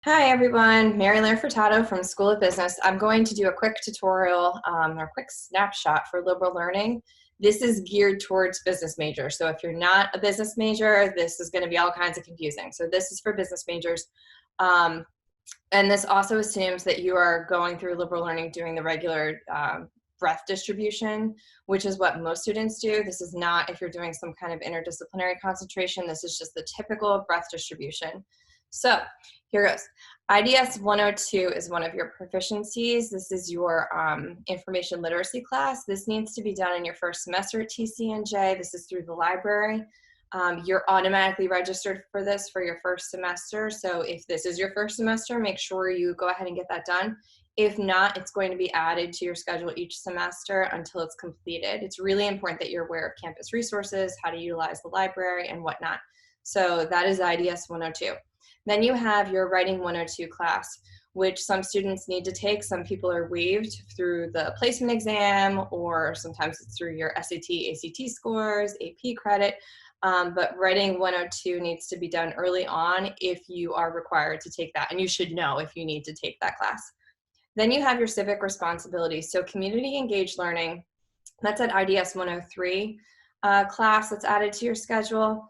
Hi everyone, Mary Lair Furtado from School of Business. I'm going to do a quick tutorial or quick snapshot for liberal learning. This is geared towards business majors. So if you're not a business major, this is going to be all kinds of confusing. So this is for business majors. And this also assumes that you are going through liberal learning doing the regular breadth distribution, which is what most students do. This is not if you're doing some kind of interdisciplinary concentration. This is just the typical breadth distribution. So here goes. IDS 102 is one of your proficiencies. This is your information literacy class. This needs to be done in your first semester at TCNJ. This is through the library. You're automatically registered for this for your first semester. So if this is your first semester, make sure you go ahead and get that done. If not, it's going to be added to your schedule each semester until it's completed. It's really important that you're aware of campus resources, how to utilize the library and whatnot. So that is IDS 102. Then you have your Writing 102 class, which some students need to take. Some people are waived through the placement exam, or sometimes it's through your SAT, ACT scores, AP credit. But Writing 102 needs to be done early on if you are required to take that, and you should know if you need to take that class. Then you have your Civic Responsibilities. So community engaged learning, that's at IDS 103 class that's added to your schedule.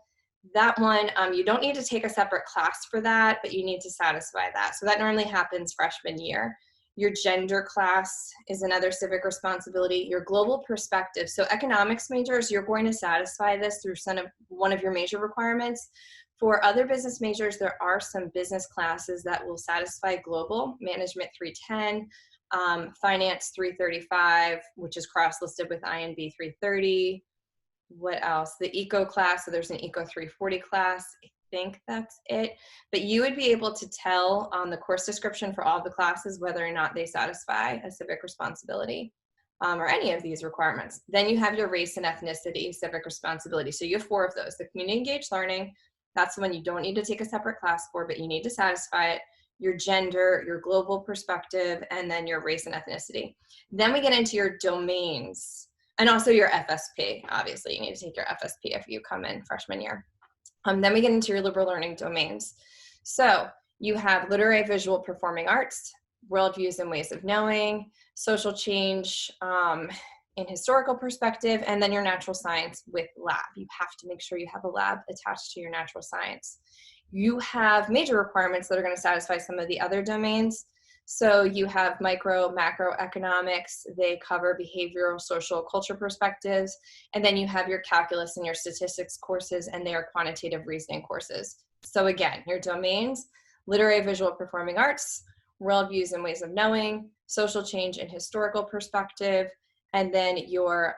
That one, you don't need to take a separate class for that, but you need to satisfy that. So that normally happens freshman year. Your gender class is another civic responsibility. Your global perspective. So economics majors, you're going to satisfy this through one of your major requirements. For other business majors, there are some business classes that will satisfy global. Management 310, finance 335, which is cross-listed with INB 330. What else? The eco class, so there's an eco 340 class. I think that's it. But you would be able to tell on the course description for all the classes whether or not they satisfy a civic responsibility or any of these requirements. Then you have your race and ethnicity civic responsibility. So you have 4 of those. The community engaged learning, that's the one you don't need to take a separate class for, but you need to satisfy it. Your gender, your global perspective, and then your race and ethnicity. Then we get into your domains. And also your FSP, obviously. You need to take your FSP if you come in freshman year. Then we get into your liberal learning domains. So you have literary, visual, performing arts, worldviews and ways of knowing, social change in historical perspective, and then your natural science with lab. You have to make sure you have a lab attached to your natural science. You have major requirements that are going to satisfy some of the other domains. So you have micro, macroeconomics, they cover behavioral, social, culture perspectives, and then you have your calculus and your statistics courses, and they are quantitative reasoning courses. So again, your domains, literary, visual, performing arts, worldviews and ways of knowing, social change and historical perspective, and then your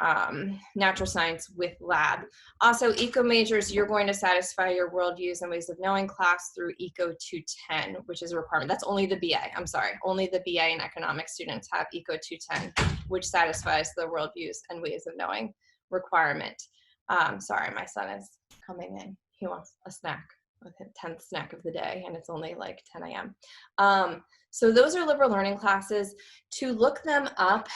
natural science with lab. Also, eco majors, you're going to satisfy your worldviews and ways of knowing class through Eco 210, which is a requirement. That's only the BA, I'm sorry. Only the BA and economics students have Eco 210, which satisfies the worldviews and ways of knowing requirement. Sorry, my son is coming in. He wants a snack, the 10th snack of the day, and it's only like 10 a.m. So those are liberal learning classes. To look them up,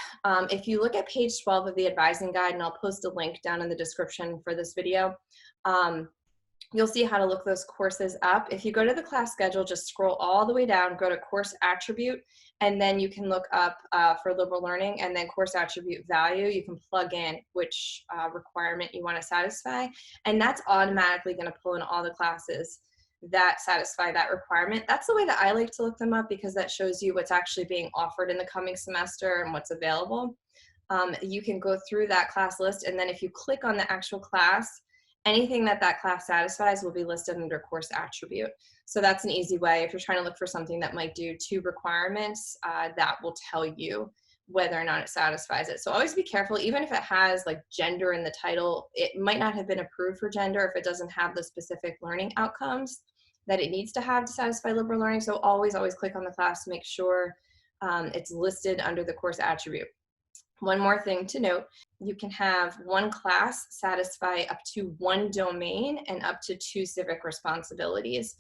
if you look at page 12 of the advising guide, and I'll post a link down in the description for this video, you'll see how to look those courses up. If you go to the class schedule, just scroll all the way down, go to course attribute, and then you can look up for liberal learning, and then course attribute value. You can plug in which requirement you want to satisfy, and that's automatically going to pull in all the classes that satisfy that requirement. That's the way that I like to look them up, because that shows you what's actually being offered in the coming semester and what's available. You can go through that class list, and then if you click on the actual class, anything that that class satisfies will be listed under course attribute. So that's an easy way. If you're trying to look for something that might do 2 requirements, that will tell you whether or not it satisfies it. So always be careful, even if it has like gender in the title, it might not have been approved for gender if it doesn't have the specific learning outcomes that it needs to have to satisfy liberal learning. So always click on the class to make sure it's listed under the course attribute. One more thing to note, you can have one class satisfy up to 1 domain and up to 2 civic responsibilities.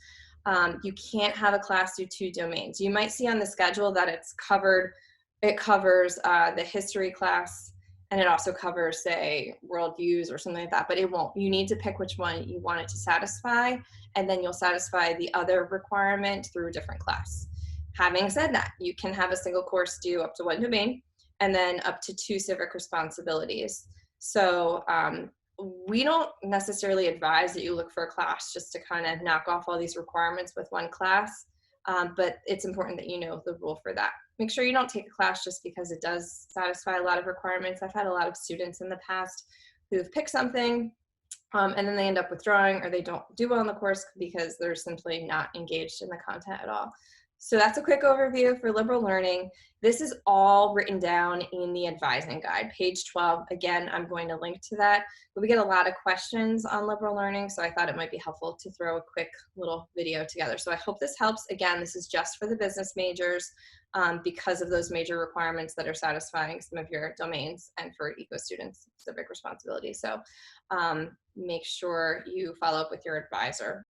You can't have a class do 2 domains. You might see on the schedule that it covers the history class and it also covers, say, worldviews or something like that, but it won't. You need to pick which one you want it to satisfy, and then you'll satisfy the other requirement through a different class. Having said that, you can have a single course do up to one domain and then up to 2 civic responsibilities. So we don't necessarily advise that you look for a class just to kind of knock off all these requirements with one class, but it's important that you know the rule for that. Make sure you don't take a class just because it does satisfy a lot of requirements. I've had a lot of students in the past who've picked something and then they end up withdrawing or they don't do well in the course because they're simply not engaged in the content at all. So that's a quick overview for liberal learning. This is all written down in the advising guide, page 12. Again, I'm going to link to that, but we get a lot of questions on liberal learning, so I thought it might be helpful to throw a quick little video together. So I hope this helps. Again, this is just for the business majors because of those major requirements that are satisfying some of your domains, and for eco students, civic responsibility. So make sure you follow up with your advisor.